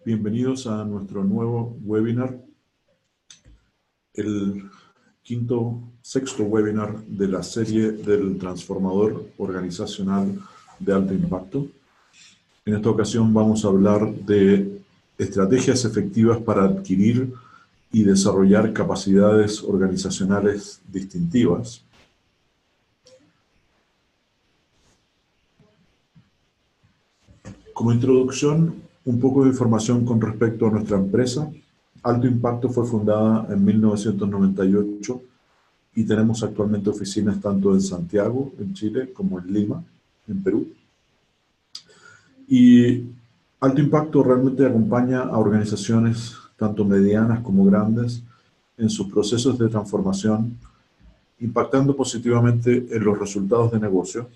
Bienvenidos a nuestro nuevo webinar, el sexto webinar de la serie del transformador organizacional de alto impacto. En esta ocasión vamos a hablar de estrategias efectivas para adquirir y desarrollar capacidades organizacionales distintivas. Como introducción, un poco de información con respecto a nuestra empresa. Alto Impacto fue fundada en 1998 y tenemos actualmente oficinas tanto en Santiago, en Chile, como en Lima, en Perú. Y Alto Impacto realmente acompaña a organizaciones tanto medianas como grandes en sus procesos de transformación, impactando positivamente en los resultados de negocio,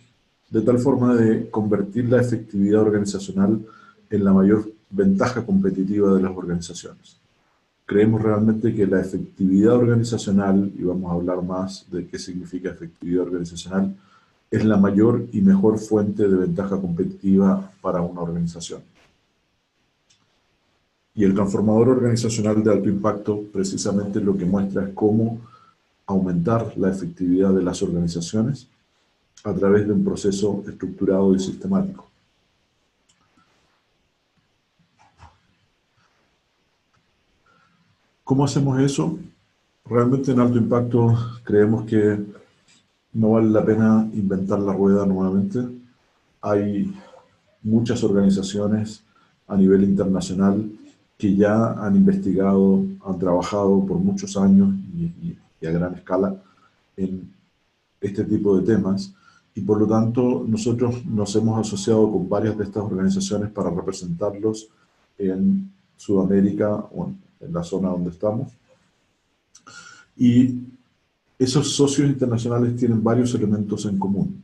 de tal forma de convertir la efectividad organizacional en la mayor ventaja competitiva de las organizaciones. Creemos realmente que la efectividad organizacional, y vamos a hablar más de qué significa efectividad organizacional, es la mayor y mejor fuente de ventaja competitiva para una organización. Y el transformador organizacional de alto impacto precisamente lo que muestra es cómo aumentar la efectividad de las organizaciones a través de un proceso estructurado y sistemático. ¿Cómo hacemos eso? Realmente en alto impacto creemos que no vale la pena inventar la rueda nuevamente. Hay muchas organizaciones a nivel internacional que ya han investigado, han trabajado por muchos años y a gran escala en este tipo de temas, y por lo tanto nosotros nos hemos asociado con varias de estas organizaciones para representarlos en Sudamérica o en la zona donde estamos. Y esos socios internacionales tienen varios elementos en común.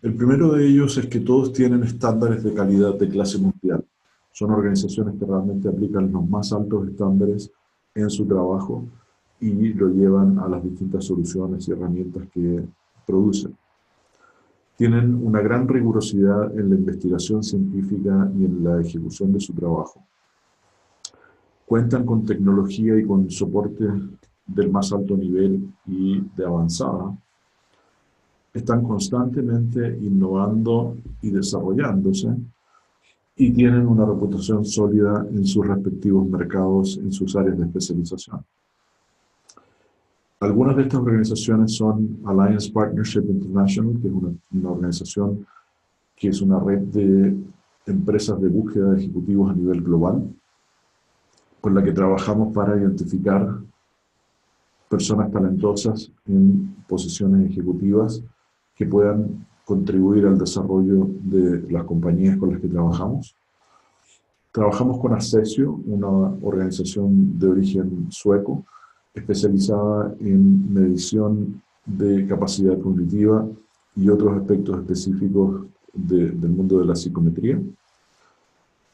El primero de ellos es que todos tienen estándares de calidad de clase mundial. Son organizaciones que realmente aplican los más altos estándares en su trabajo y lo llevan a las distintas soluciones y herramientas que producen. Tienen una gran rigurosidad en la investigación científica y en la ejecución de su trabajo. Cuentan con tecnología y con soporte del más alto nivel y de avanzada. Están constantemente innovando y desarrollándose y tienen una reputación sólida en sus respectivos mercados, en sus áreas de especialización. Algunas de estas organizaciones son Alliance Partnership International, que es una organización que es una red de empresas de búsqueda de ejecutivos a nivel global, con la que trabajamos para identificar personas talentosas en posiciones ejecutivas que puedan contribuir al desarrollo de las compañías con las que trabajamos. Trabajamos con Accesio, una organización de origen sueco, especializada en medición de capacidad cognitiva y otros aspectos específicos del mundo de la psicometría.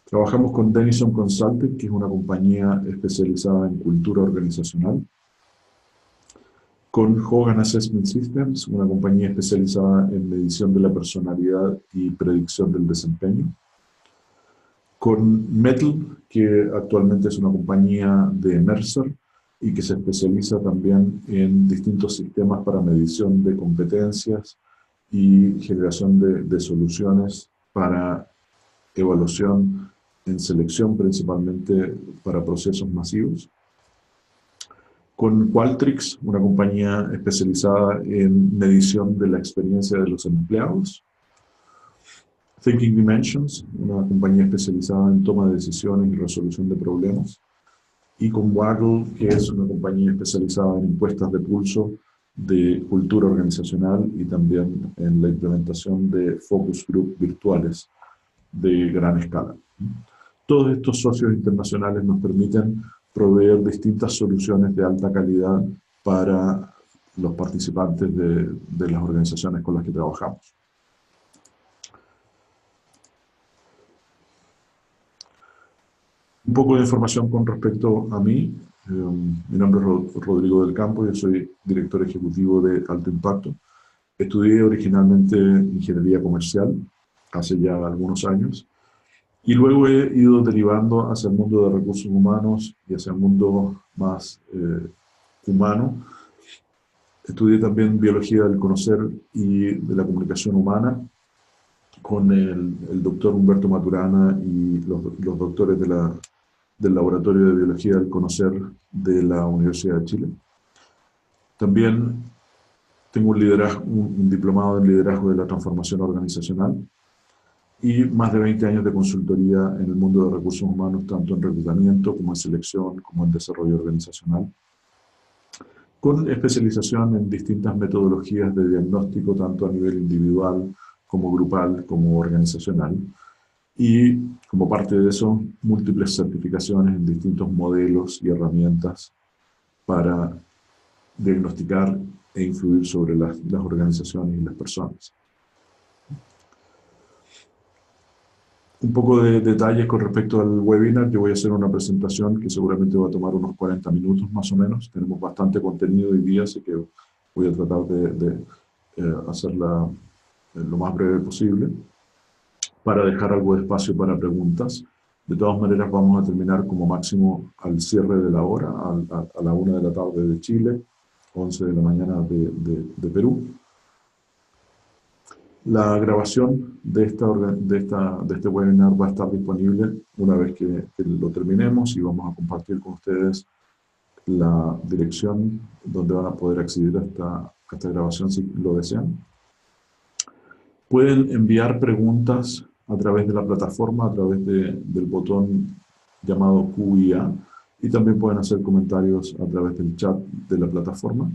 Trabajamos con Denison Consulting, que es una compañía especializada en cultura organizacional. Con Hogan Assessment Systems, una compañía especializada en medición de la personalidad y predicción del desempeño. Con Metal, que actualmente es una compañía de Mercer y que se especializa también en distintos sistemas para medición de competencias y generación de soluciones para evaluación en selección, principalmente para procesos masivos. Con Qualtrics, una compañía especializada en medición de la experiencia de los empleados. Thinking Dimensions, una compañía especializada en toma de decisiones y resolución de problemas. Y con Waggle, que es una compañía especializada en encuestas de pulso, de cultura organizacional y también en la implementación de focus group virtuales de gran escala. Todos estos socios internacionales nos permiten proveer distintas soluciones de alta calidad para los participantes de las organizaciones con las que trabajamos. Un poco de información con respecto a mí. Mi nombre es Rodrigo del Campo, yo soy director ejecutivo de Alto Impacto. Estudié originalmente Ingeniería Comercial hace ya algunos años Y luego he ido derivando hacia el mundo de recursos humanos y hacia el mundo más humano. Estudié también biología del conocer y de la comunicación humana con el doctor Humberto Maturana y los doctores del Laboratorio de Biología del Conocer de la Universidad de Chile. También tengo un diplomado en liderazgo de la transformación organizacional y más de 20 años de consultoría en el mundo de recursos humanos, tanto en reclutamiento como en selección, como en desarrollo organizacional, con especialización en distintas metodologías de diagnóstico, tanto a nivel individual como grupal, como organizacional. Y como parte de eso, múltiples certificaciones en distintos modelos y herramientas para diagnosticar e influir sobre las organizaciones y las personas. Un poco de detalles con respecto al webinar. Yo voy a hacer una presentación que seguramente va a tomar unos 40 minutos más o menos. Tenemos bastante contenido hoy día, así que voy a tratar de hacerla lo más breve posible para dejar algo de espacio para preguntas. De todas maneras, vamos a terminar como máximo al cierre de la hora, a la 1 de la tarde de Chile, 11 de la mañana de Perú. La grabación de este webinar va a estar disponible una vez que lo terminemos, y vamos a compartir con ustedes la dirección donde van a poder acceder a esta grabación si lo desean. Pueden enviar preguntas a través de la plataforma, a través del botón llamado Q&A, y también pueden hacer comentarios a través del chat de la plataforma.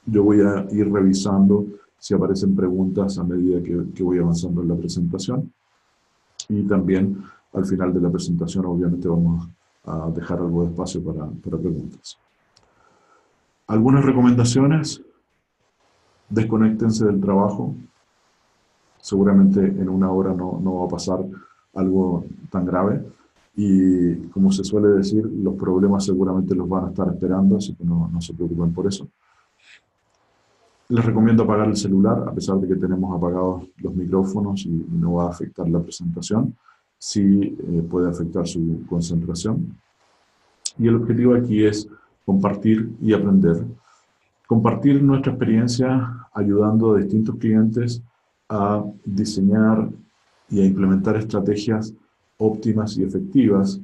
Yo voy a ir revisando si aparecen preguntas a medida que voy avanzando en la presentación. Y también al final de la presentación, obviamente, vamos a dejar algo de espacio para preguntas. Algunas recomendaciones: desconéctense del trabajo. Seguramente en una hora no va a pasar algo tan grave. Y como se suele decir, los problemas seguramente los van a estar esperando, así que no se preocupen por eso. Les recomiendo apagar el celular, a pesar de que tenemos apagados los micrófonos y no va a afectar la presentación. Sí puede afectar su concentración. Y el objetivo aquí es compartir y aprender. Compartir nuestra experiencia ayudando a distintos clientes a diseñar y a implementar estrategias óptimas y efectivas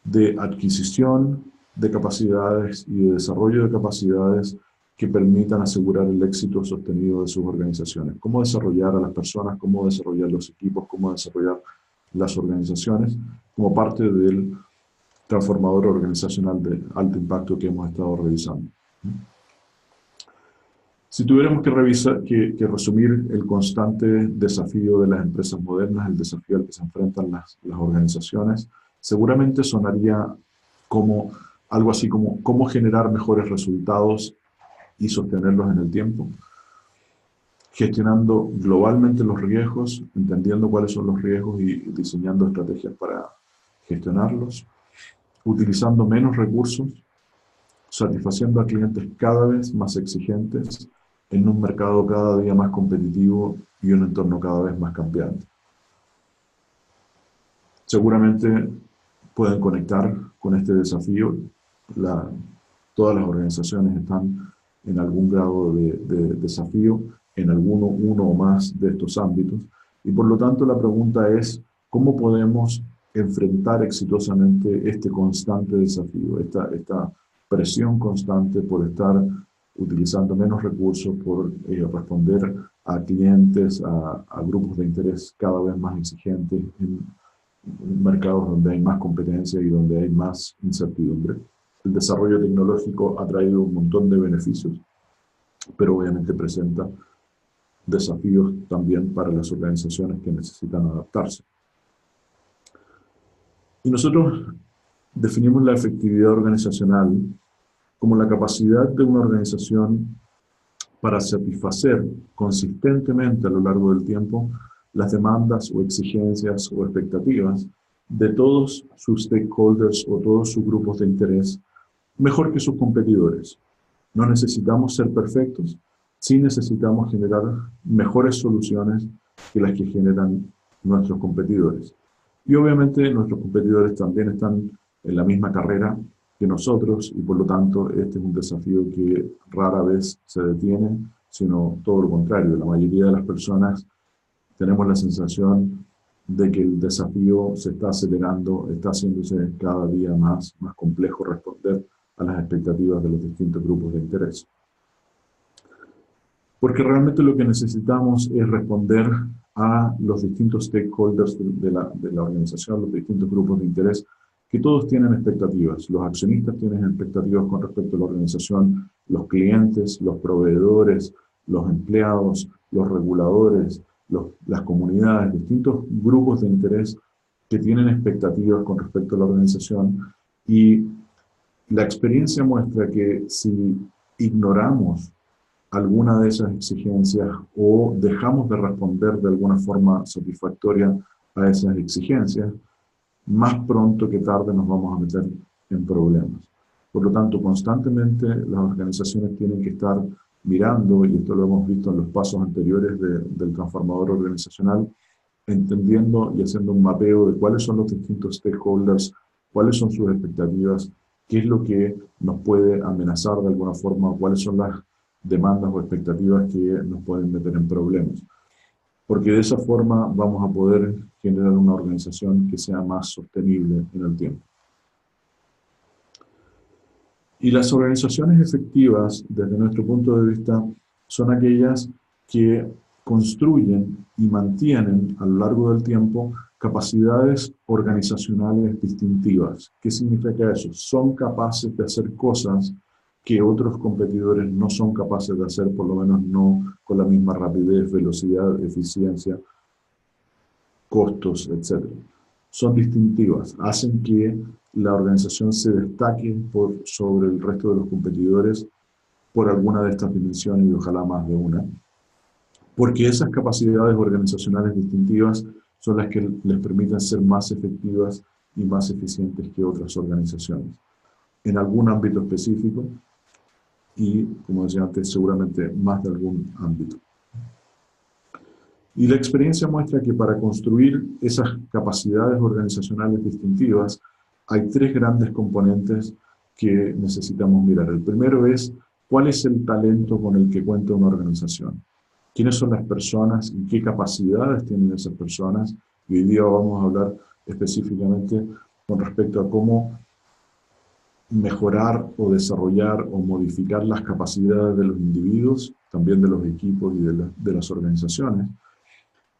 de adquisición de capacidades y de desarrollo de capacidades que permitan asegurar el éxito sostenido de sus organizaciones. Cómo desarrollar a las personas, cómo desarrollar los equipos, cómo desarrollar las organizaciones como parte del transformador organizacional de alto impacto que hemos estado revisando. Si tuviéramos que resumir el constante desafío de las empresas modernas, el desafío al que se enfrentan las organizaciones, seguramente sonaría como algo así como cómo generar mejores resultados y sostenerlos en el tiempo, gestionando globalmente los riesgos, entendiendo cuáles son los riesgos y diseñando estrategias para gestionarlos, utilizando menos recursos, satisfaciendo a clientes cada vez más exigentes en un mercado cada día más competitivo y un entorno cada vez más cambiante. Seguramente pueden conectar con este desafío. Todas las organizaciones están en algún grado de desafío en uno o más de estos ámbitos, y por lo tanto la pregunta es: ¿cómo podemos enfrentar exitosamente este constante desafío, esta presión constante por estar utilizando menos recursos, por responder a clientes, a grupos de interés cada vez más exigentes en mercados donde hay más competencia y donde hay más incertidumbre? El desarrollo tecnológico ha traído un montón de beneficios, pero obviamente presenta desafíos también para las organizaciones que necesitan adaptarse. Y nosotros definimos la efectividad organizacional como la capacidad de una organización para satisfacer consistentemente a lo largo del tiempo las demandas o exigencias o expectativas de todos sus stakeholders o todos sus grupos de interés mejor que sus competidores. No necesitamos ser perfectos, sí necesitamos generar mejores soluciones que las que generan nuestros competidores. Y obviamente nuestros competidores también están en la misma carrera que nosotros y por lo tanto este es un desafío que rara vez se detiene, sino todo lo contrario. La mayoría de las personas tenemos la sensación de que el desafío se está acelerando, está haciéndose cada día más complejo responder a las expectativas de los distintos grupos de interés. Porque realmente lo que necesitamos es responder a los distintos stakeholders de la organización, los distintos grupos de interés, que todos tienen expectativas. Los accionistas tienen expectativas con respecto a la organización, los clientes, los proveedores, los empleados, los reguladores, las comunidades, distintos grupos de interés que tienen expectativas con respecto a la organización. Y la experiencia muestra que si ignoramos alguna de esas exigencias o dejamos de responder de alguna forma satisfactoria a esas exigencias, más pronto que tarde nos vamos a meter en problemas. Por lo tanto, constantemente las organizaciones tienen que estar mirando, y esto lo hemos visto en los pasos anteriores del transformador organizacional, entendiendo y haciendo un mapeo de cuáles son los distintos stakeholders, cuáles son sus expectativas, qué es lo que nos puede amenazar de alguna forma, cuáles son las demandas o expectativas que nos pueden meter en problemas. Porque de esa forma vamos a poder generar una organización que sea más sostenible en el tiempo. Y las organizaciones efectivas, desde nuestro punto de vista, son aquellas que construyen y mantienen a lo largo del tiempo capacidades organizacionales distintivas. ¿Qué significa eso? Son capaces de hacer cosas que otros competidores no son capaces de hacer, por lo menos no con la misma rapidez, velocidad, eficiencia, costos, etc. Son distintivas, hacen que la organización se destaque sobre el resto de los competidores por alguna de estas dimensiones y ojalá más de una, porque esas capacidades organizacionales distintivas son las que les permiten ser más efectivas y más eficientes que otras organizaciones en algún ámbito específico y, como decía antes, seguramente más de algún ámbito. Y la experiencia muestra que para construir esas capacidades organizacionales distintivas hay tres grandes componentes que necesitamos mirar. El primero es cuál es el talento con el que cuenta una organización. ¿Quiénes son las personas y qué capacidades tienen esas personas? Y hoy día vamos a hablar específicamente con respecto a cómo mejorar o desarrollar o modificar las capacidades de los individuos, también de los equipos y de las organizaciones.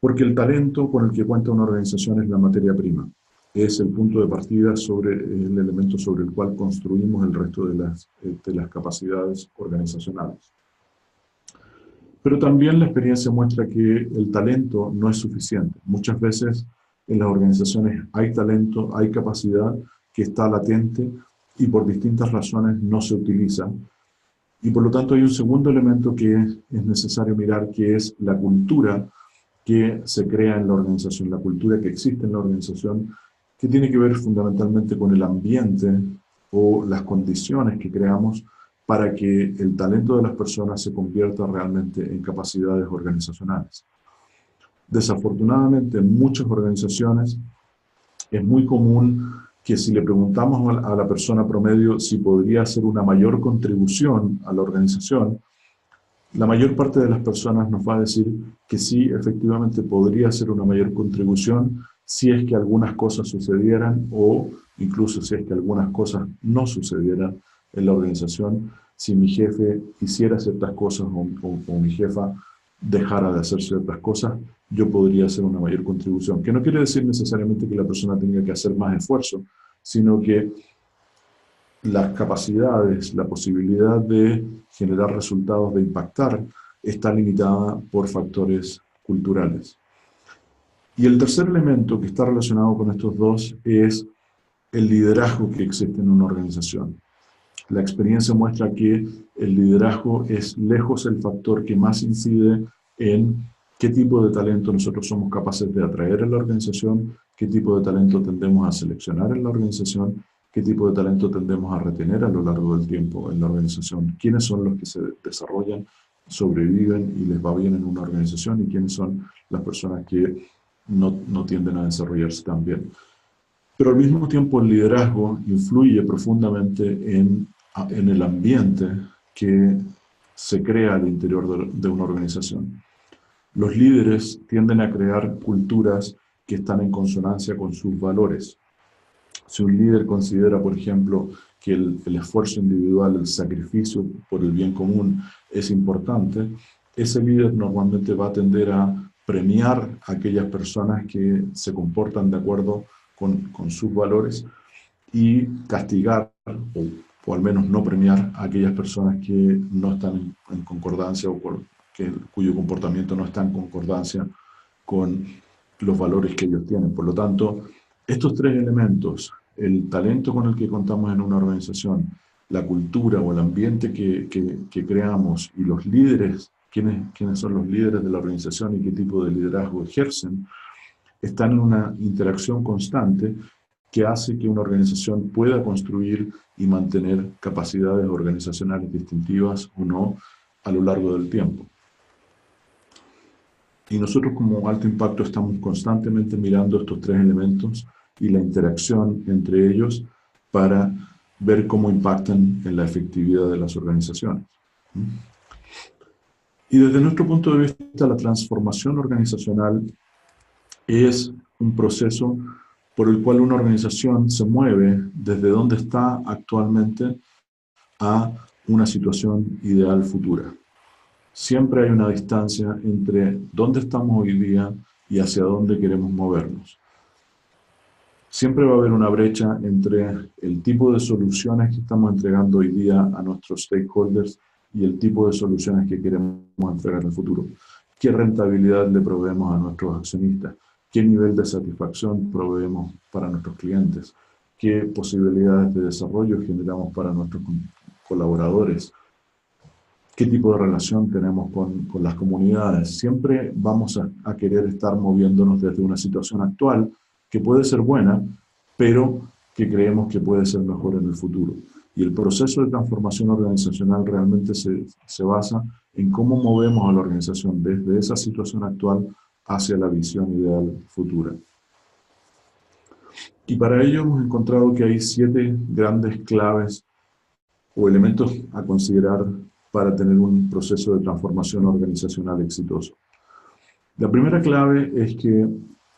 Porque el talento con el que cuenta una organización es la materia prima. Es el punto de partida, el elemento sobre el cual construimos el resto de las capacidades organizacionales. Pero también la experiencia muestra que el talento no es suficiente. Muchas veces en las organizaciones hay talento, hay capacidad que está latente y por distintas razones no se utiliza. Y por lo tanto hay un segundo elemento que es necesario mirar, que es la cultura que se crea en la organización, la cultura que existe en la organización, que tiene que ver fundamentalmente con el ambiente o las condiciones que creamos para que el talento de las personas se convierta realmente en capacidades organizacionales. Desafortunadamente, en muchas organizaciones es muy común que si le preguntamos a la persona promedio si podría hacer una mayor contribución a la organización, la mayor parte de las personas nos va a decir que sí, efectivamente podría ser una mayor contribución si es que algunas cosas sucedieran o incluso si es que algunas cosas no sucedieran en la organización. Si mi jefe hiciera ciertas cosas o mi jefa dejara de hacer ciertas cosas, yo podría hacer una mayor contribución. Que no quiere decir necesariamente que la persona tenga que hacer más esfuerzo, sino que las capacidades, la posibilidad de generar resultados, de impactar, está limitada por factores culturales. Y el tercer elemento que está relacionado con estos dos es el liderazgo que existe en una organización. La experiencia muestra que el liderazgo es lejos el factor que más incide en qué tipo de talento nosotros somos capaces de atraer a la organización, qué tipo de talento tendemos a seleccionar en la organización, qué tipo de talento tendemos a retener a lo largo del tiempo en la organización, quiénes son los que se desarrollan, sobreviven y les va bien en una organización y quiénes son las personas que no tienden a desarrollarse tan bien. Pero al mismo tiempo el liderazgo influye profundamente en el ambiente que se crea al interior de una organización. Los líderes tienden a crear culturas que están en consonancia con sus valores. Si un líder considera, por ejemplo, que el esfuerzo individual, el sacrificio por el bien común es importante, ese líder normalmente va a tender a premiar a aquellas personas que se comportan de acuerdo con sus valores y castigar o al menos no premiar a aquellas personas que no están en concordancia cuyo comportamiento no está en concordancia con los valores que ellos tienen. Por lo tanto, estos tres elementos, el talento con el que contamos en una organización, la cultura o el ambiente que creamos y los líderes, quiénes son los líderes de la organización y qué tipo de liderazgo ejercen, están en una interacción constante que hace que una organización pueda construir y mantener capacidades organizacionales distintivas o no a lo largo del tiempo. Y nosotros como Alto Impacto estamos constantemente mirando estos tres elementos y la interacción entre ellos para ver cómo impactan en la efectividad de las organizaciones. Y desde nuestro punto de vista, la transformación organizacional es un proceso por el cual una organización se mueve desde donde está actualmente a una situación ideal futura. Siempre hay una distancia entre dónde estamos hoy día y hacia dónde queremos movernos. Siempre va a haber una brecha entre el tipo de soluciones que estamos entregando hoy día a nuestros stakeholders y el tipo de soluciones que queremos entregar en el futuro. ¿Qué rentabilidad le proveemos a nuestros accionistas? ¿Qué nivel de satisfacción proveemos para nuestros clientes? ¿Qué posibilidades de desarrollo generamos para nuestros colaboradores? ¿Qué tipo de relación tenemos con las comunidades? Siempre vamos a querer estar moviéndonos desde una situación actual que puede ser buena, pero que creemos que puede ser mejor en el futuro. Y el proceso de transformación organizacional realmente se basa en cómo movemos a la organización desde esa situación actual hacia la visión ideal futura. Y para ello hemos encontrado que hay 7 grandes claves o elementos a considerar para tener un proceso de transformación organizacional exitoso. La primera clave es que,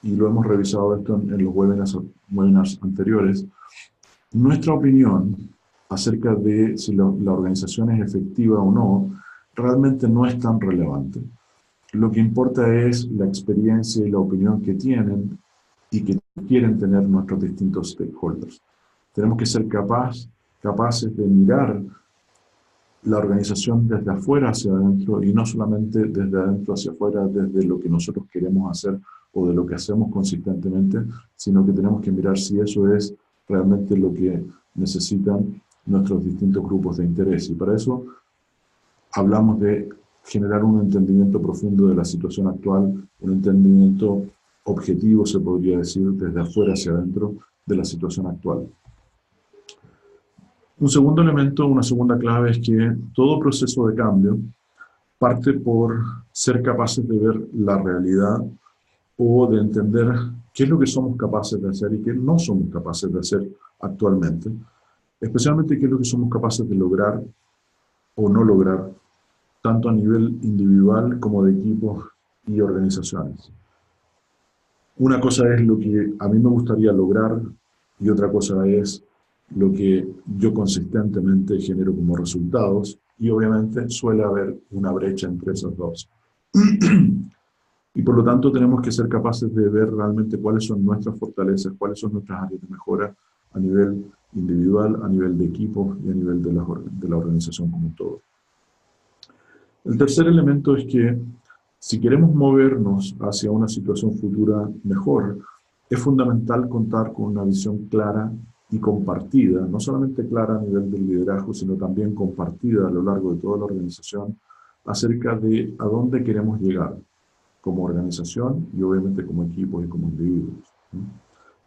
y lo hemos revisado esto en los webinars anteriores, nuestra opinión acerca de si la organización es efectiva o no, realmente no es tan relevante. Lo que importa es la experiencia y la opinión que tienen y que quieren tener nuestros distintos stakeholders. Tenemos que ser capaces de mirar la organización desde afuera hacia adentro y no solamente desde adentro hacia afuera, desde lo que nosotros queremos hacer o de lo que hacemos consistentemente, sino que tenemos que mirar si eso es realmente lo que necesitan nuestros distintos grupos de interés. Y para eso hablamos de generar un entendimiento profundo de la situación actual, un entendimiento objetivo, se podría decir, desde afuera hacia adentro de la situación actual. Un segundo elemento, una segunda clave es que todo proceso de cambio parte por ser capaces de ver la realidad o de entender qué es lo que somos capaces de hacer y qué no somos capaces de hacer actualmente, especialmente qué es lo que somos capaces de lograr o no lograr, tanto a nivel individual como de equipos y organizaciones. Una cosa es lo que a mí me gustaría lograr y otra cosa es lo que yo consistentemente genero como resultados y obviamente suele haber una brecha entre esos dos. Y por lo tanto tenemos que ser capaces de ver realmente cuáles son nuestras fortalezas, cuáles son nuestras áreas de mejora a nivel individual, a nivel de equipo y a nivel de la organización como un todo. El tercer elemento es que si queremos movernos hacia una situación futura mejor, es fundamental contar con una visión clara y compartida, no solamente clara a nivel del liderazgo, sino también compartida a lo largo de toda la organización acerca de a dónde queremos llegar como organización y obviamente como equipos y como individuos.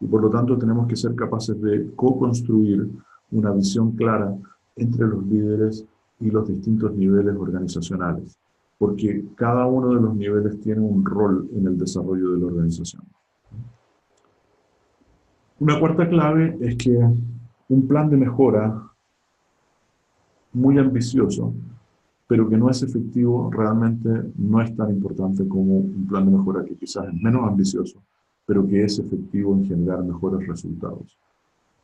Y por lo tanto tenemos que ser capaces de co-construir una visión clara entre los líderes y los distintos niveles organizacionales, porque cada uno de los niveles tiene un rol en el desarrollo de la organización. Una cuarta clave es que un plan de mejora muy ambicioso, pero que no es efectivo, realmente no es tan importante como un plan de mejora que quizás es menos ambicioso, pero que es efectivo en generar mejores resultados.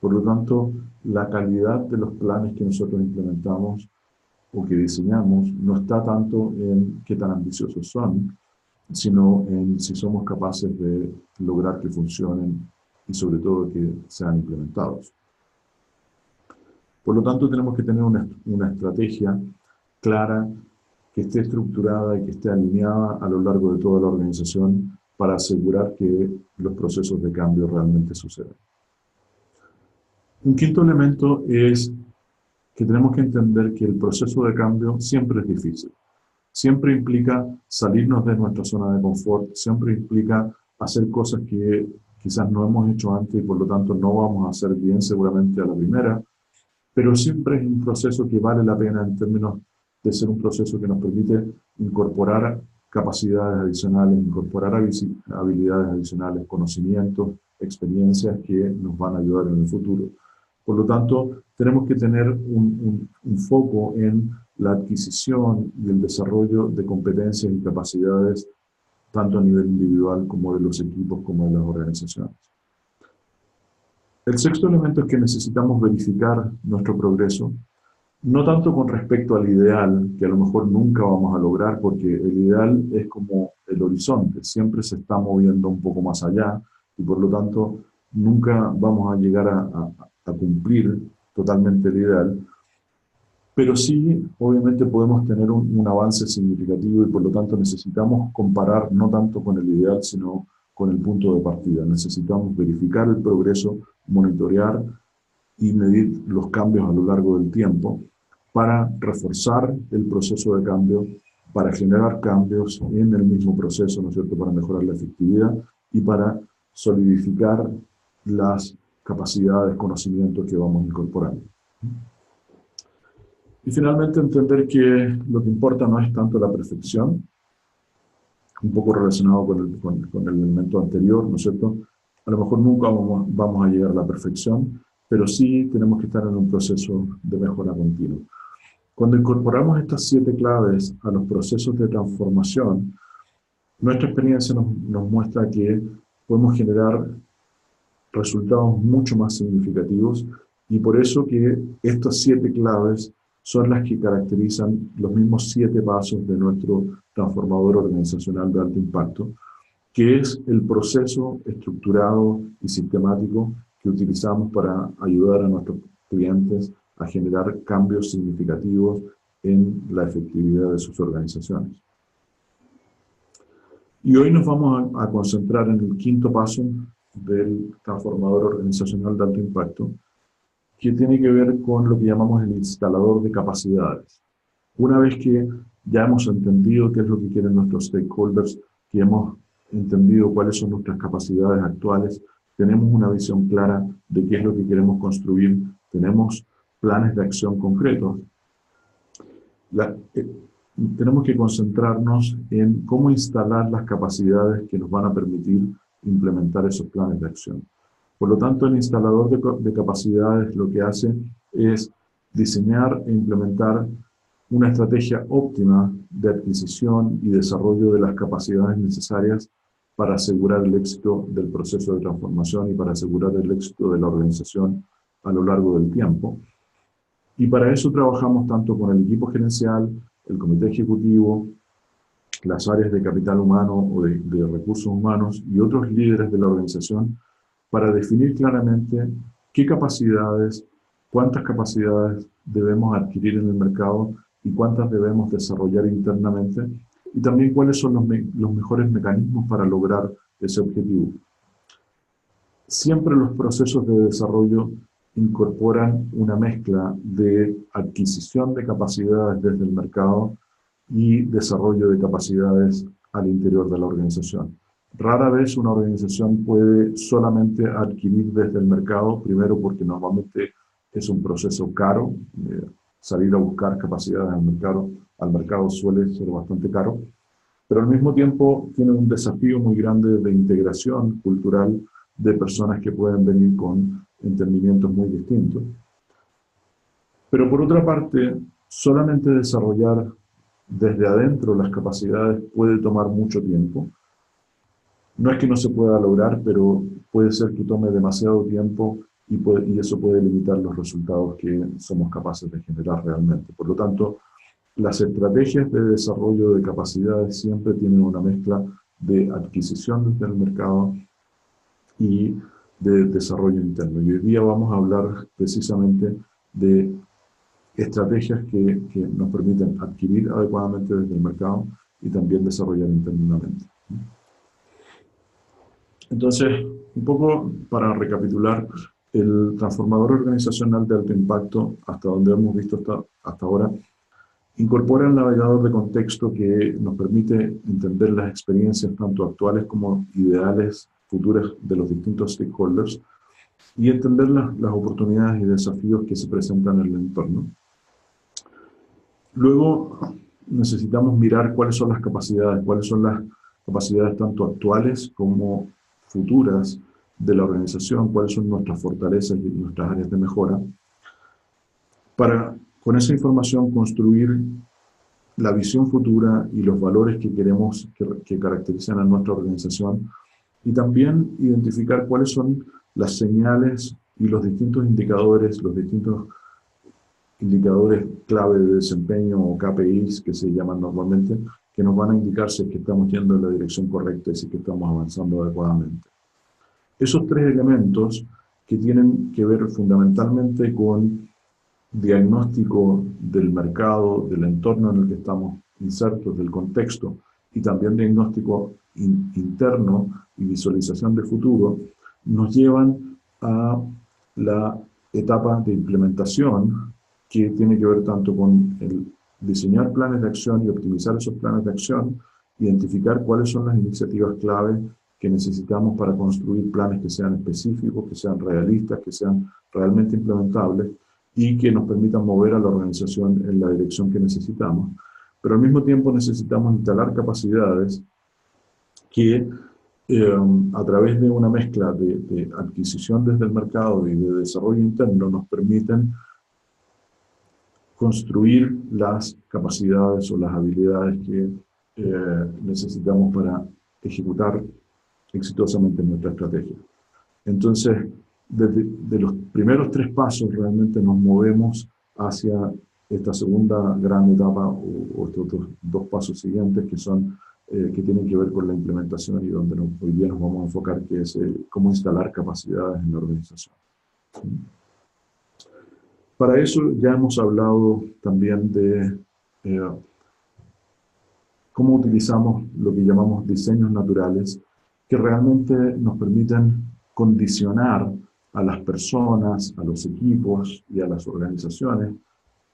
Por lo tanto, la calidad de los planes que nosotros implementamos o que diseñamos no está tanto en qué tan ambiciosos son, sino en si somos capaces de lograr que funcionen y sobre todo que sean implementados. Por lo tanto, tenemos que tener una estrategia clara, que esté estructurada y que esté alineada a lo largo de toda la organización para asegurar que los procesos de cambio realmente sucedan. Un quinto elemento es que tenemos que entender que el proceso de cambio siempre es difícil. Siempre implica salirnos de nuestra zona de confort, siempre implica hacer cosas que quizás no hemos hecho antes y por lo tanto no vamos a hacer bien seguramente a la primera, pero siempre es un proceso que vale la pena en términos de ser un proceso que nos permite incorporar capacidades adicionales, incorporar habilidades adicionales, conocimientos, experiencias que nos van a ayudar en el futuro. Por lo tanto, tenemos que tener un foco en la adquisición y el desarrollo de competencias y capacidades tanto a nivel individual como de los equipos como de las organizaciones. El sexto elemento es que necesitamos verificar nuestro progreso, no tanto con respecto al ideal, que a lo mejor nunca vamos a lograr, porque el ideal es como el horizonte, siempre se está moviendo un poco más allá y por lo tanto nunca vamos a llegar a cumplir totalmente el ideal, pero sí, obviamente podemos tener un avance significativo y por lo tanto necesitamos comparar no tanto con el ideal, sino con el punto de partida. Necesitamos verificar el progreso, monitorear y medir los cambios a lo largo del tiempo para reforzar el proceso de cambio, para generar cambios en el mismo proceso, ¿no es cierto?, para mejorar la efectividad y para solidificar las capacidades, conocimientos que vamos incorporando. Y finalmente entender que lo que importa no es tanto la perfección, un poco relacionado con el elemento anterior, ¿no es cierto? A lo mejor nunca vamos a llegar a la perfección, pero sí tenemos que estar en un proceso de mejora continua. Cuando incorporamos estas 7 claves a los procesos de transformación, nuestra experiencia nos muestra que podemos generar resultados mucho más significativos y por eso que estas 7 claves son las que caracterizan los mismos 7 pasos de nuestro transformador organizacional de alto impacto, que es el proceso estructurado y sistemático que utilizamos para ayudar a nuestros clientes a generar cambios significativos en la efectividad de sus organizaciones. Y hoy nos vamos a concentrar en el quinto paso del transformador organizacional de alto impacto, que tiene que ver con lo que llamamos el instalador de capacidades. Una vez que ya hemos entendido qué es lo que quieren nuestros stakeholders, que hemos entendido cuáles son nuestras capacidades actuales, tenemos una visión clara de qué es lo que queremos construir, tenemos planes de acción concretos, tenemos que concentrarnos en cómo instalar las capacidades que nos van a permitir implementar esos planes de acción. Por lo tanto, el instalador de capacidades lo que hace es diseñar e implementar una estrategia óptima de adquisición y desarrollo de las capacidades necesarias para asegurar el éxito del proceso de transformación y para asegurar el éxito de la organización a lo largo del tiempo. Y para eso trabajamos tanto con el equipo gerencial, el comité ejecutivo, las áreas de capital humano o de recursos humanos y otros líderes de la organización para definir claramente qué capacidades, cuántas capacidades debemos adquirir en el mercado y cuántas debemos desarrollar internamente y también cuáles son los mejores mecanismos para lograr ese objetivo. Siempre los procesos de desarrollo incorporan una mezcla de adquisición de capacidades desde el mercado y desarrollo de capacidades al interior de la organización. Rara vez una organización puede solamente adquirir desde el mercado, primero porque normalmente es un proceso caro, salir a buscar capacidades al mercado suele ser bastante caro, pero al mismo tiempo tiene un desafío muy grande de integración cultural, de personas que pueden venir con entendimientos muy distintos. Pero por otra parte, solamente desarrollar desde adentro las capacidades puede tomar mucho tiempo. No es que no se pueda lograr, pero puede ser que tome demasiado tiempo y eso puede limitar los resultados que somos capaces de generar realmente. Por lo tanto, las estrategias de desarrollo de capacidades siempre tienen una mezcla de adquisición del mercado y de desarrollo interno. Y hoy día vamos a hablar precisamente de estrategias que nos permiten adquirir adecuadamente desde el mercado y también desarrollar internamente. Entonces, un poco para recapitular, el transformador organizacional de alto impacto, hasta donde hemos visto hasta ahora, incorpora el navegador de contexto que nos permite entender las experiencias tanto actuales como ideales futuras de los distintos stakeholders y entender las oportunidades y desafíos que se presentan en el entorno. Luego necesitamos mirar cuáles son las capacidades tanto actuales como futuras de la organización, cuáles son nuestras fortalezas y nuestras áreas de mejora, para con esa información construir la visión futura y los valores que queremos que caractericen a nuestra organización y también identificar cuáles son las señales y los distintos indicadores clave de desempeño o KPIs que se llaman normalmente, que nos van a indicar si es que estamos yendo en la dirección correcta y si es que estamos avanzando adecuadamente. Esos tres elementos que tienen que ver fundamentalmente con diagnóstico del mercado, del entorno en el que estamos insertos, del contexto, y también diagnóstico interno y visualización de futuro, nos llevan a la etapa de implementación que tiene que ver tanto con el diseñar planes de acción y optimizar esos planes de acción, identificar cuáles son las iniciativas clave que necesitamos para construir planes que sean específicos, que sean realistas, que sean realmente implementables y que nos permitan mover a la organización en la dirección que necesitamos. Pero al mismo tiempo necesitamos instalar capacidades que a través de una mezcla de adquisición desde el mercado y de desarrollo interno nos permiten construir las capacidades o las habilidades que necesitamos para ejecutar exitosamente nuestra estrategia. Entonces, de los primeros tres pasos realmente nos movemos hacia esta segunda gran etapa o estos dos pasos siguientes que son que tienen que ver con la implementación y donde hoy día nos vamos a enfocar, que es cómo instalar capacidades en la organización. Para eso ya hemos hablado también de cómo utilizamos lo que llamamos diseños naturales, que realmente nos permiten condicionar a las personas, a los equipos y a las organizaciones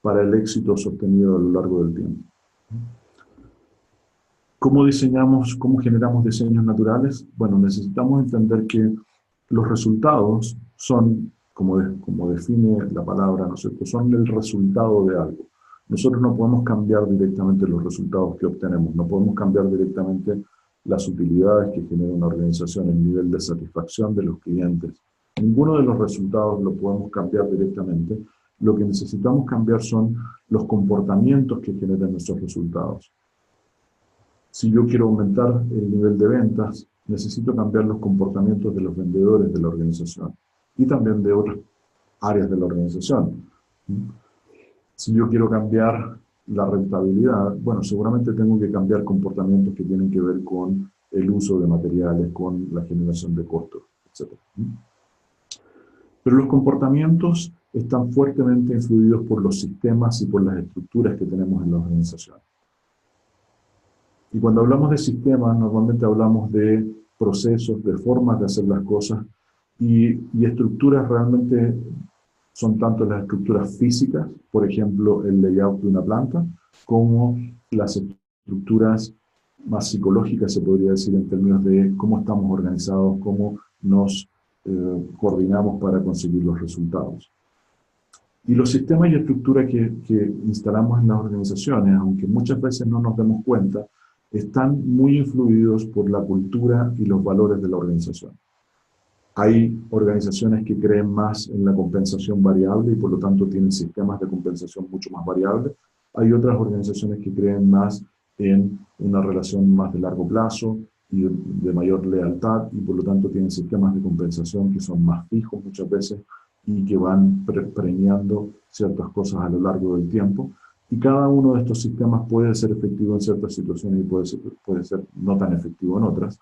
para el éxito sostenido a lo largo del tiempo. ¿Cómo diseñamos, cómo generamos diseños naturales? Bueno, necesitamos entender que los resultados son, como define la palabra, ¿no es cierto?, son el resultado de algo. Nosotros no podemos cambiar directamente los resultados que obtenemos, no podemos cambiar directamente las utilidades que genera una organización, el nivel de satisfacción de los clientes. Ninguno de los resultados lo podemos cambiar directamente. Lo que necesitamos cambiar son los comportamientos que generan nuestros resultados. Si yo quiero aumentar el nivel de ventas, necesito cambiar los comportamientos de los vendedores de la organización y también de otras áreas de la organización. Si yo quiero cambiar la rentabilidad, bueno, seguramente tengo que cambiar comportamientos que tienen que ver con el uso de materiales, con la generación de costos, etc. Pero los comportamientos están fuertemente influidos por los sistemas y por las estructuras que tenemos en la organización. Y cuando hablamos de sistemas, normalmente hablamos de procesos, de formas de hacer las cosas, y estructuras realmente son tanto las estructuras físicas, por ejemplo, el layout de una planta, como las estructuras más psicológicas, se podría decir, en términos de cómo estamos organizados, cómo nos coordinamos para conseguir los resultados. Y los sistemas y estructuras que instalamos en las organizaciones, aunque muchas veces no nos demos cuenta, están muy influidos por la cultura y los valores de la organización. Hay organizaciones que creen más en la compensación variable y por lo tanto tienen sistemas de compensación mucho más variables. Hay otras organizaciones que creen más en una relación más de largo plazo y de mayor lealtad y por lo tanto tienen sistemas de compensación que son más fijos muchas veces y que van premiando ciertas cosas a lo largo del tiempo. Y cada uno de estos sistemas puede ser efectivo en ciertas situaciones y puede ser no tan efectivo en otras.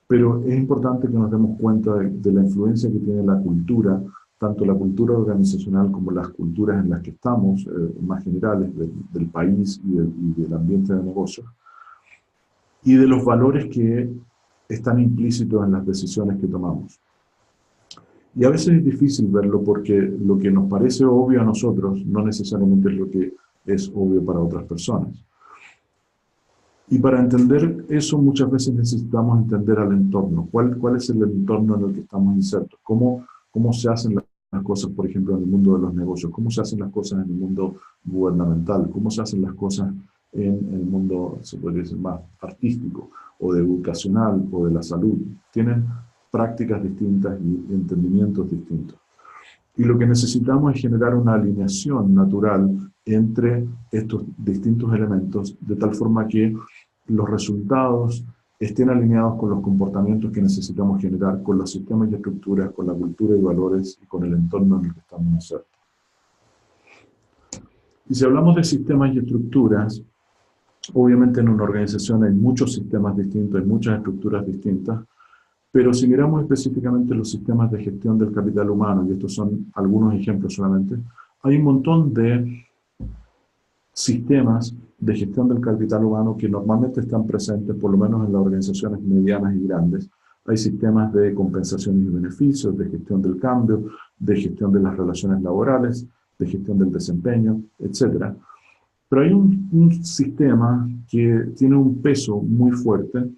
Pero es importante que nos demos cuenta de la influencia que tiene la cultura, tanto la cultura organizacional como las culturas en las que estamos, más generales del país y del ambiente de negocios, y de los valores que están implícitos en las decisiones que tomamos. Y a veces es difícil verlo porque lo que nos parece obvio a nosotros no necesariamente es lo que es obvio para otras personas. Y para entender eso muchas veces necesitamos entender al entorno. ¿Cuál es el entorno en el que estamos insertos? ¿Cómo se hacen las cosas, por ejemplo, en el mundo de los negocios? ¿Cómo se hacen las cosas en el mundo gubernamental? ¿Cómo se hacen las cosas en el mundo, se podría decir, más artístico o de educacional o de la salud? Tienen prácticas distintas y entendimientos distintos. Y lo que necesitamos es generar una alineación natural entre estos distintos elementos, de tal forma que los resultados estén alineados con los comportamientos que necesitamos generar, con los sistemas y estructuras, con la cultura y valores y con el entorno en el que estamos insertos. Y si hablamos de sistemas y estructuras, obviamente en una organización hay muchos sistemas distintos, hay muchas estructuras distintas, pero si miramos específicamente los sistemas de gestión del capital humano, y estos son algunos ejemplos solamente, hay un montón de sistemas de gestión del capital humano que normalmente están presentes, por lo menos en las organizaciones medianas y grandes. Hay sistemas de compensaciones y beneficios, de gestión del cambio, de gestión de las relaciones laborales, de gestión del desempeño, etc. Pero hay un sistema que tiene un peso muy fuerte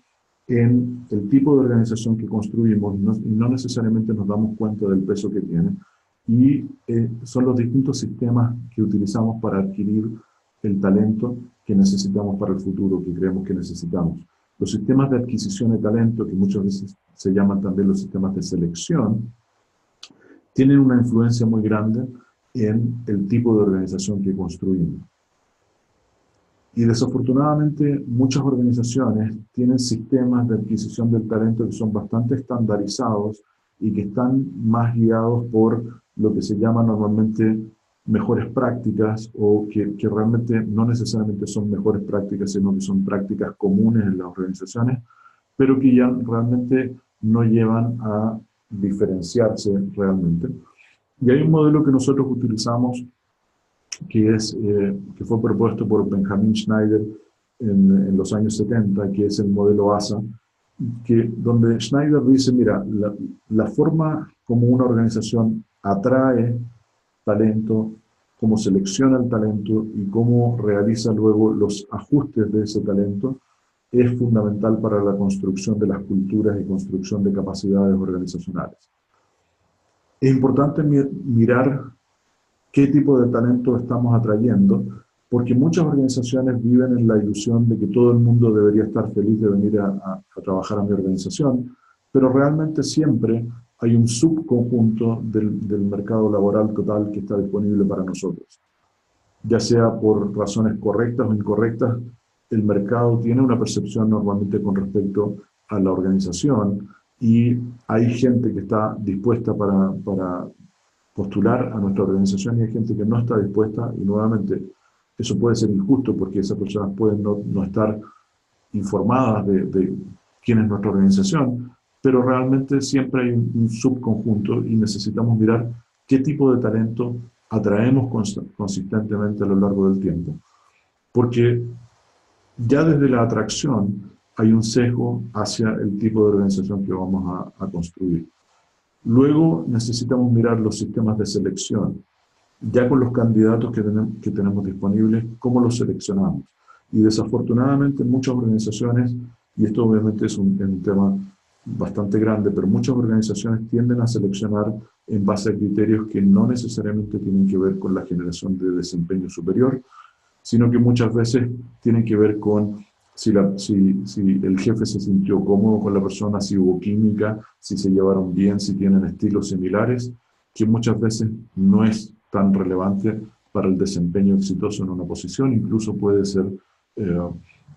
en el tipo de organización que construimos y no necesariamente nos damos cuenta del peso que tiene. Y son los distintos sistemas que utilizamos para adquirir el talento que necesitamos para el futuro, que creemos que necesitamos. Los sistemas de adquisición de talento, que muchas veces se llaman también los sistemas de selección, tienen una influencia muy grande en el tipo de organización que construimos. Y desafortunadamente muchas organizaciones tienen sistemas de adquisición del talento que son bastante estandarizados y que están más guiados por lo que se llama normalmente mejores prácticas o que realmente no necesariamente son mejores prácticas, sino que son prácticas comunes en las organizaciones, pero que ya realmente no llevan a diferenciarse realmente. Y hay un modelo que nosotros utilizamos que fue propuesto por Benjamin Schneider en los años 70, que es el modelo ASA, donde Schneider dice, mira, la forma como una organización atrae talento, cómo selecciona el talento y cómo realiza luego los ajustes de ese talento, es fundamental para la construcción de las culturas y construcción de capacidades organizacionales. Es importante mirar qué tipo de talento estamos atrayendo, porque muchas organizaciones viven en la ilusión de que todo el mundo debería estar feliz de venir a trabajar a mi organización, pero realmente siempre hay un subconjunto del mercado laboral total que está disponible para nosotros. Ya sea por razones correctas o incorrectas, el mercado tiene una percepción normalmente con respecto a la organización y hay gente que está dispuesta para postular a nuestra organización y hay gente que no está dispuesta y nuevamente eso puede ser injusto porque esas personas pueden no estar informadas de quién es nuestra organización, pero realmente siempre hay un subconjunto y necesitamos mirar qué tipo de talento atraemos consistentemente a lo largo del tiempo. Porque ya desde la atracción hay un sesgo hacia el tipo de organización que vamos a construir. Luego necesitamos mirar los sistemas de selección. Ya con los candidatos que tenemos disponibles, ¿cómo los seleccionamos? Y desafortunadamente muchas organizaciones, y esto obviamente es un tema bastante grande, pero muchas organizaciones tienden a seleccionar en base a criterios que no necesariamente tienen que ver con la generación de desempeño superior, sino que muchas veces tienen que ver con si el jefe se sintió cómodo con la persona, si hubo química, si se llevaron bien, si tienen estilos similares, que muchas veces no es tan relevante para el desempeño exitoso en una posición, incluso puede ser eh,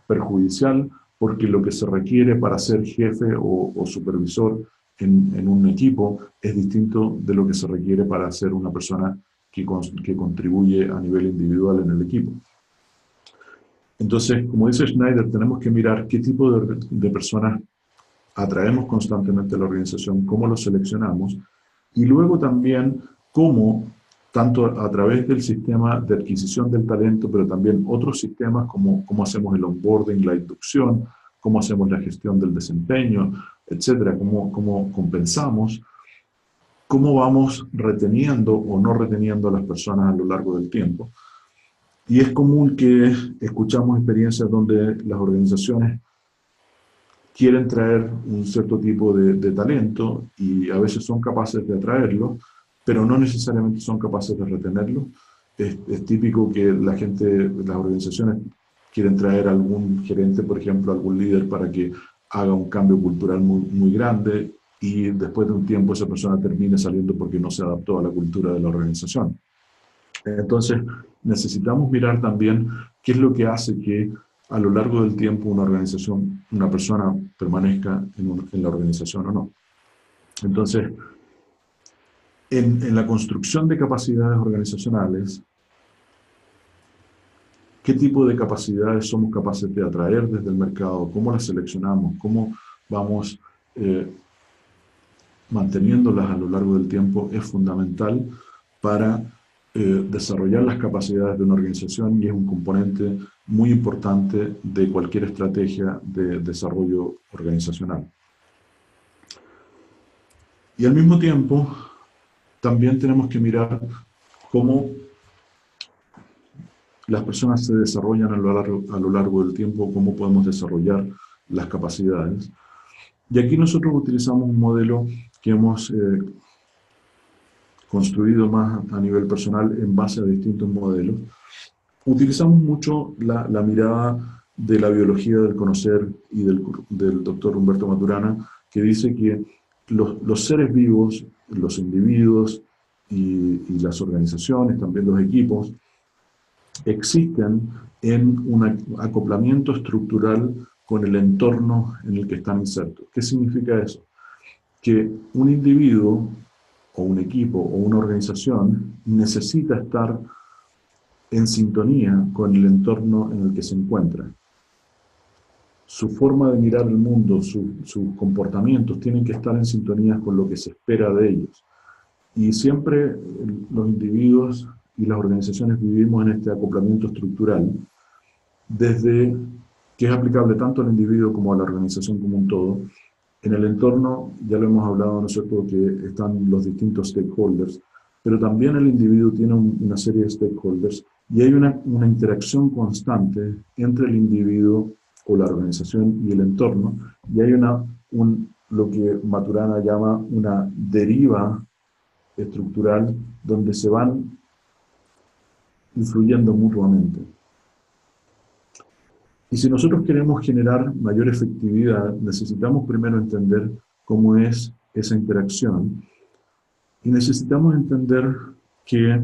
perjudicial, porque lo que se requiere para ser jefe o supervisor en un equipo es distinto de lo que se requiere para ser una persona que contribuye a nivel individual en el equipo. Entonces, como dice Schneider, tenemos que mirar qué tipo de personas atraemos constantemente a la organización, cómo los seleccionamos y luego también cómo, tanto a través del sistema de adquisición del talento, pero también otros sistemas como cómo hacemos el onboarding, la inducción, cómo hacemos la gestión del desempeño, etcétera, cómo compensamos, cómo vamos reteniendo o no reteniendo a las personas a lo largo del tiempo. Y es común que escuchamos experiencias donde las organizaciones quieren traer un cierto tipo de talento y a veces son capaces de atraerlo, pero no necesariamente son capaces de retenerlo. Es típico que la gente, las organizaciones quieren traer a algún gerente, por ejemplo, algún líder para que haga un cambio cultural muy grande y después de un tiempo esa persona termine saliendo porque no se adaptó a la cultura de la organización. Entonces, necesitamos mirar también qué es lo que hace que a lo largo del tiempo una organización, una persona permanezca en la organización o no. Entonces, en la construcción de capacidades organizacionales, ¿qué tipo de capacidades somos capaces de atraer desde el mercado? ¿Cómo las seleccionamos? ¿Cómo vamos manteniéndolas a lo largo del tiempo? Es fundamental para desarrollar las capacidades de una organización y es un componente muy importante de cualquier estrategia de desarrollo organizacional. Y al mismo tiempo, también tenemos que mirar cómo las personas se desarrollan a lo largo del tiempo, cómo podemos desarrollar las capacidades. Y aquí nosotros utilizamos un modelo que hemos construido más a nivel personal en base a distintos modelos. Utilizamos mucho la mirada de la biología del conocer y del doctor Humberto Maturana, que dice que los seres vivos, los individuos y las organizaciones, también los equipos, existen en un acoplamiento estructural con el entorno en el que están insertos. ¿Qué significa eso? Que un individuo o un equipo o una organización necesita estar en sintonía con el entorno en el que se encuentra. Su forma de mirar el mundo, sus comportamientos tienen que estar en sintonía con lo que se espera de ellos. Y siempre los individuos y las organizaciones vivimos en este acoplamiento estructural, desde que es aplicable tanto al individuo como a la organización como un todo. En el entorno, ya lo hemos hablado, ¿no es cierto?, que están los distintos stakeholders, pero también el individuo tiene una serie de stakeholders y hay una interacción constante entre el individuo o la organización y el entorno, y hay lo que Maturana llama una deriva estructural donde se van influyendo mutuamente. Y si nosotros queremos generar mayor efectividad, necesitamos primero entender cómo es esa interacción y necesitamos entender que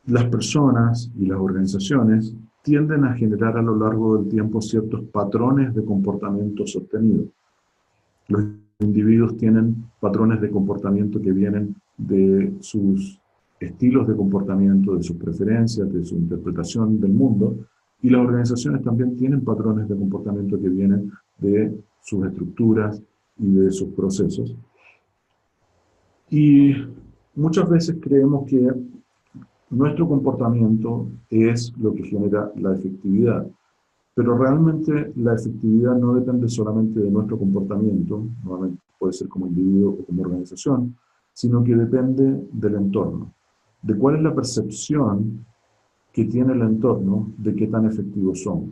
las personas y las organizaciones tienden a generar a lo largo del tiempo ciertos patrones de comportamiento sostenido. Los individuos tienen patrones de comportamiento que vienen de sus estilos de comportamiento, de sus preferencias, de su interpretación del mundo, y las organizaciones también tienen patrones de comportamiento que vienen de sus estructuras y de sus procesos. Y muchas veces creemos que nuestro comportamiento es lo que genera la efectividad, pero realmente la efectividad no depende solamente de nuestro comportamiento, nuevamente puede ser como individuo o como organización, sino que depende del entorno, de cuál es la percepción que tiene el entorno de qué tan efectivos somos.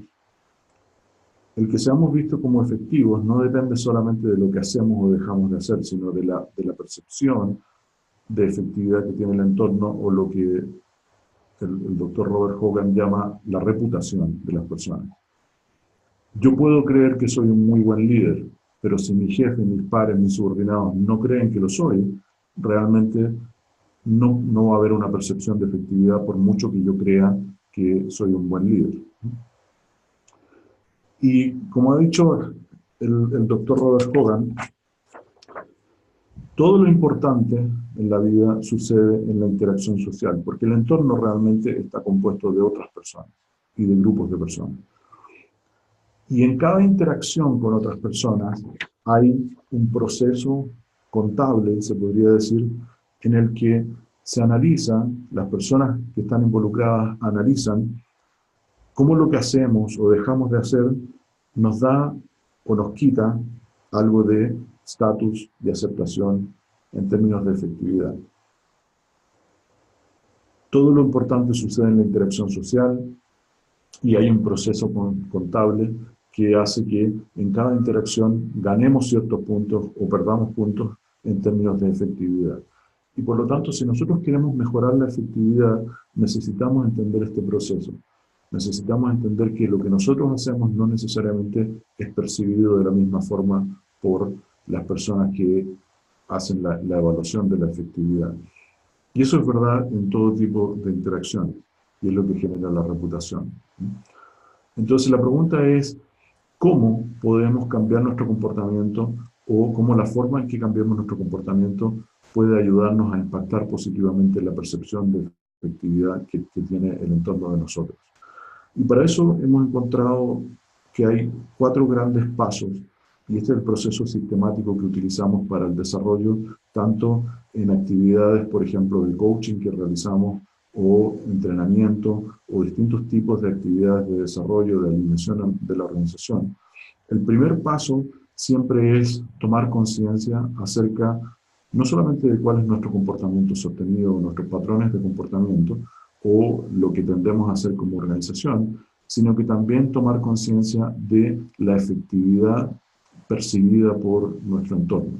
El que seamos vistos como efectivos no depende solamente de lo que hacemos o dejamos de hacer, sino de la percepción de efectividad que tiene el entorno o lo que el doctor Robert Hogan llama la reputación de las personas. Yo puedo creer que soy un muy buen líder, pero si mi jefe, mis pares, mis subordinados no creen que lo soy, realmente no va a haber una percepción de efectividad por mucho que yo crea que soy un buen líder. Y como ha dicho el doctor Robert Hogan, todo lo importante en la vida sucede en la interacción social, porque el entorno realmente está compuesto de otras personas y de grupos de personas. Y en cada interacción con otras personas hay un proceso contable, se podría decir, en el que se analizan, las personas que están involucradas analizan cómo lo que hacemos o dejamos de hacer nos da o nos quita algo de estatus y aceptación en términos de efectividad. Todo lo importante sucede en la interacción social y hay un proceso contable que hace que en cada interacción ganemos ciertos puntos o perdamos puntos en términos de efectividad. Y por lo tanto, si nosotros queremos mejorar la efectividad, necesitamos entender este proceso. Necesitamos entender que lo que nosotros hacemos no necesariamente es percibido de la misma forma por las personas que hacen la evaluación de la efectividad. Y eso es verdad en todo tipo de interacciones, y es lo que genera la reputación. Entonces la pregunta es, ¿cómo podemos cambiar nuestro comportamiento o cómo la forma en que cambiemos nuestro comportamiento puede ayudarnos a impactar positivamente la percepción de efectividad que tiene el entorno de nosotros? Y para eso hemos encontrado que hay 4 grandes pasos, y este es el proceso sistemático que utilizamos para el desarrollo, tanto en actividades, por ejemplo, de coaching que realizamos, o entrenamiento, o distintos tipos de actividades de desarrollo, de alineación de la organización. El primer paso siempre es tomar conciencia acerca no solamente de cuál es nuestro comportamiento sostenido, nuestros patrones de comportamiento, o lo que tendemos a hacer como organización, sino que también tomar conciencia de la efectividad percibida por nuestro entorno.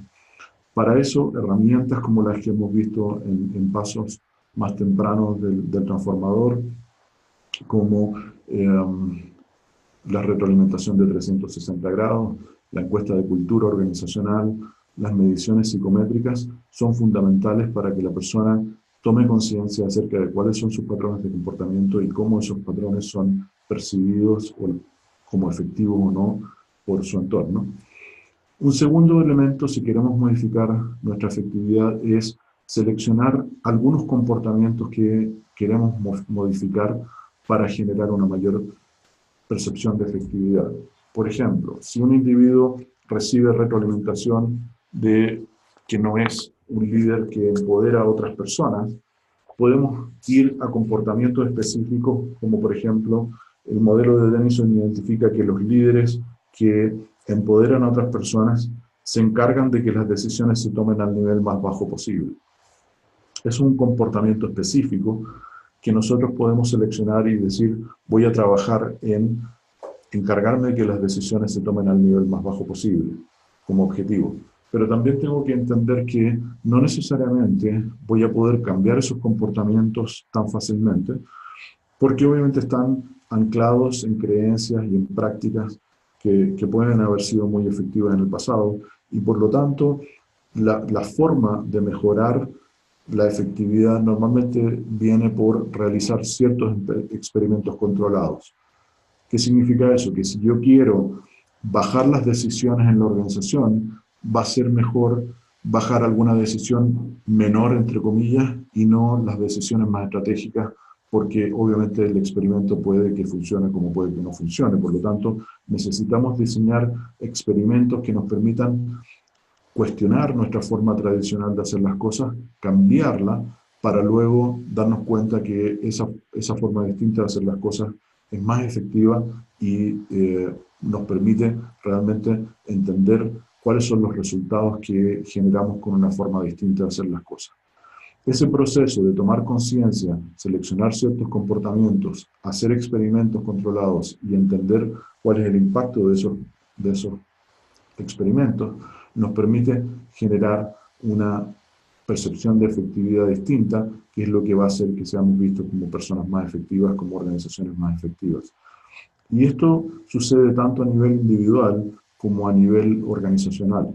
Para eso, herramientas como las que hemos visto en pasos más tempranos del transformador, como la retroalimentación de 360 grados, la encuesta de cultura organizacional, las mediciones psicométricas, son fundamentales para que la persona tome conciencia acerca de cuáles son sus patrones de comportamiento y cómo esos patrones son percibidos como efectivos o no por su entorno. Un segundo elemento, si queremos modificar nuestra efectividad, es seleccionar algunos comportamientos que queremos modificar para generar una mayor percepción de efectividad. Por ejemplo, si un individuo recibe retroalimentación de que no es un líder que empodera a otras personas, podemos ir a comportamientos específicos, como por ejemplo, el modelo de Denison identifica que los líderes que empoderan a otras personas se encargan de que las decisiones se tomen al nivel más bajo posible. Es un comportamiento específico que nosotros podemos seleccionar y decir, voy a trabajar en encargarme de que las decisiones se tomen al nivel más bajo posible, como objetivo. Pero también tengo que entender que no necesariamente voy a poder cambiar esos comportamientos tan fácilmente, porque obviamente están anclados en creencias y en prácticas que pueden haber sido muy efectivas en el pasado, y por lo tanto la forma de mejorar la efectividad normalmente viene por realizar ciertos experimentos controlados. ¿Qué significa eso? Que si yo quiero bajar las decisiones en la organización, va a ser mejor bajar alguna decisión menor, entre comillas, y no las decisiones más estratégicas, porque obviamente el experimento puede que funcione como puede que no funcione. Por lo tanto, necesitamos diseñar experimentos que nos permitan cuestionar nuestra forma tradicional de hacer las cosas, cambiarla, para luego darnos cuenta que esa forma distinta de hacer las cosas es más efectiva y nos permite realmente entender cuáles son los resultados que generamos con una forma distinta de hacer las cosas. Ese proceso de tomar conciencia, seleccionar ciertos comportamientos, hacer experimentos controlados y entender cuál es el impacto de esos experimentos, nos permite generar una percepción de efectividad distinta, que es lo que va a hacer que seamos vistos como personas más efectivas, como organizaciones más efectivas. Y esto sucede tanto a nivel individual como a nivel organizacional.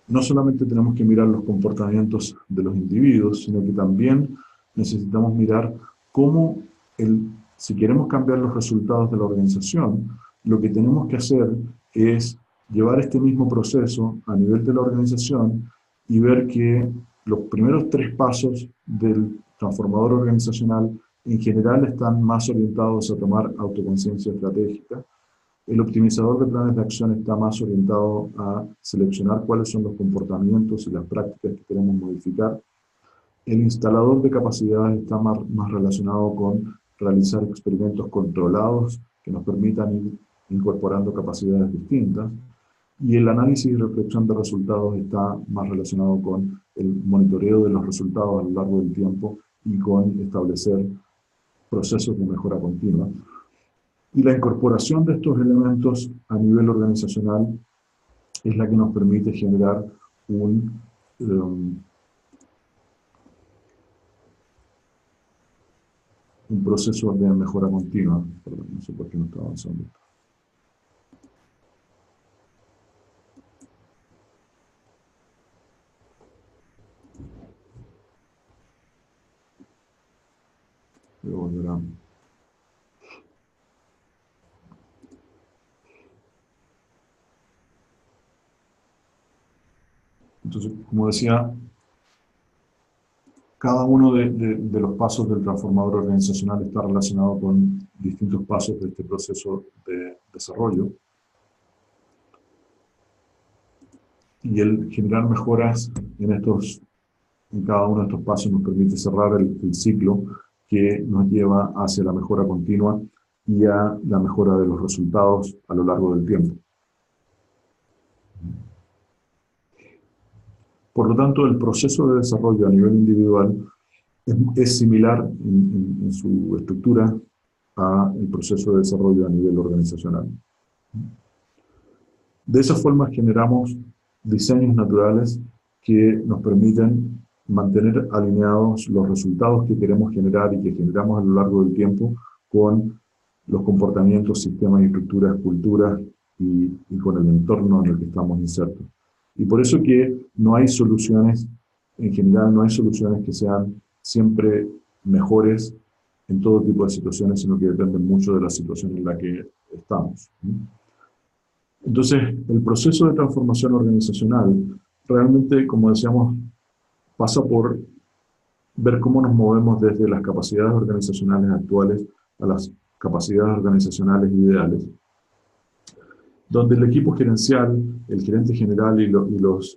No solamente tenemos que mirar los comportamientos de los individuos, sino que también necesitamos mirar cómo, si queremos cambiar los resultados de la organización, lo que tenemos que hacer es llevar este mismo proceso a nivel de la organización y ver que los primeros 3 pasos del transformador organizacional en general están más orientados a tomar autoconciencia estratégica. El optimizador de planes de acción está más orientado a seleccionar cuáles son los comportamientos y las prácticas que queremos modificar. El instalador de capacidades está más relacionado con realizar experimentos controlados que nos permitan ir incorporando capacidades distintas. Y el análisis y reflexión de resultados está más relacionado con el monitoreo de los resultados a lo largo del tiempo y con establecer procesos de mejora continua. Y la incorporación de estos elementos a nivel organizacional es la que nos permite generar un proceso de mejora continua. Perdón, no sé por qué no está avanzando. Voy a volver a... Entonces, como decía, cada uno de los pasos del transformador organizacional está relacionado con distintos pasos de este proceso de desarrollo. Y el generar mejoras en cada uno de estos pasos nos permite cerrar el ciclo que nos lleva hacia la mejora continua y a la mejora de los resultados a lo largo del tiempo. Por lo tanto, el proceso de desarrollo a nivel individual es similar en su estructura al proceso de desarrollo a nivel organizacional. De esa forma generamos diseños naturales que nos permiten mantener alineados los resultados que queremos generar y que generamos a lo largo del tiempo con los comportamientos, sistemas, estructuras, culturas y con el entorno en el que estamos insertos. Y por eso que no hay soluciones, en general no hay soluciones que sean siempre mejores en todo tipo de situaciones, sino que dependen mucho de la situación en la que estamos. Entonces, el proceso de transformación organizacional realmente, como decíamos, pasa por ver cómo nos movemos desde las capacidades organizacionales actuales a las capacidades organizacionales ideales, donde el equipo gerencial, el gerente general y los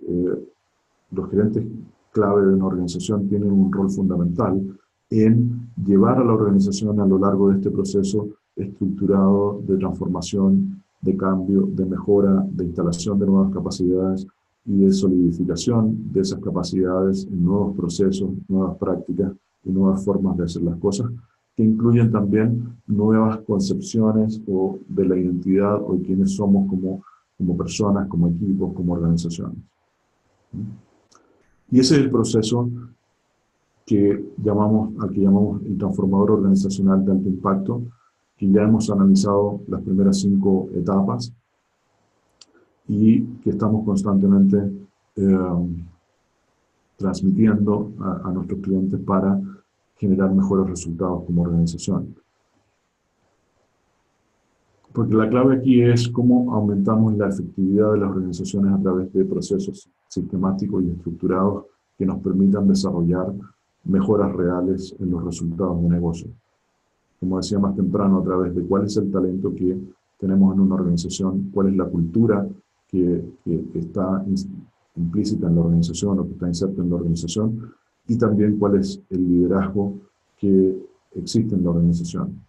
gerentes clave de una organización tienen un rol fundamental en llevar a la organización a lo largo de este proceso estructurado de transformación, de cambio, de mejora, de instalación de nuevas capacidades y de solidificación de esas capacidades en nuevos procesos, nuevas prácticas y nuevas formas de hacer las cosas, que incluyen también nuevas concepciones o de la identidad o de quiénes somos como personas, como equipos, como organizaciones. Y ese es el proceso al que llamamos el transformador organizacional de alto impacto, que ya hemos analizado las primeras 5 etapas y que estamos constantemente transmitiendo a nuestros clientes para generar mejores resultados como organización. Porque la clave aquí es cómo aumentamos la efectividad de las organizaciones a través de procesos sistemáticos y estructurados que nos permitan desarrollar mejoras reales en los resultados de negocio. Como decía más temprano, a través de cuál es el talento que tenemos en una organización, cuál es la cultura que está implícita en la organización o que está inserta en la organización, y también cuál es el liderazgo que existe en la organización.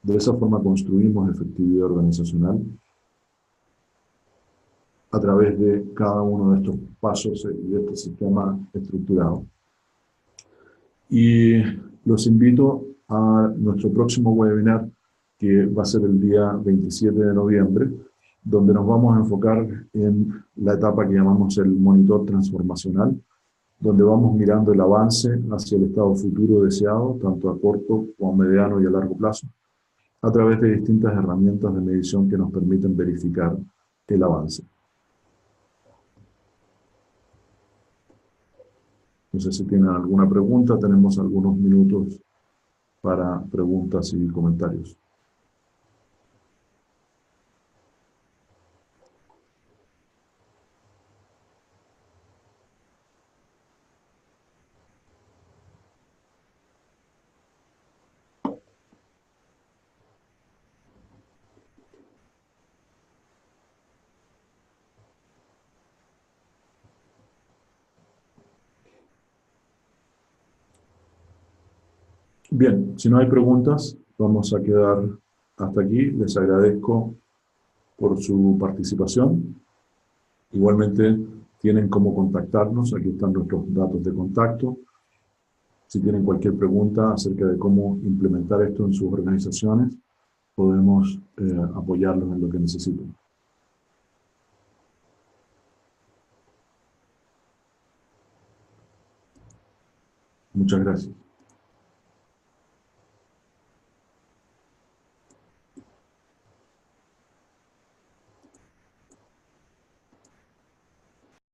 De esa forma construimos efectividad organizacional a través de cada uno de estos pasos y de este sistema estructurado. Y los invito a nuestro próximo webinar, que va a ser el día 27 de noviembre, donde nos vamos a enfocar en la etapa que llamamos el monitor transformacional, donde vamos mirando el avance hacia el estado futuro deseado, tanto a corto como a mediano y a largo plazo, a través de distintas herramientas de medición que nos permiten verificar el avance. No sé si tienen alguna pregunta, tenemos algunos minutos para preguntas y comentarios. Bien, si no hay preguntas, vamos a quedar hasta aquí. Les agradezco por su participación. Igualmente, tienen cómo contactarnos. Aquí están nuestros datos de contacto. Si tienen cualquier pregunta acerca de cómo implementar esto en sus organizaciones, podemos apoyarlos en lo que necesiten. Muchas gracias.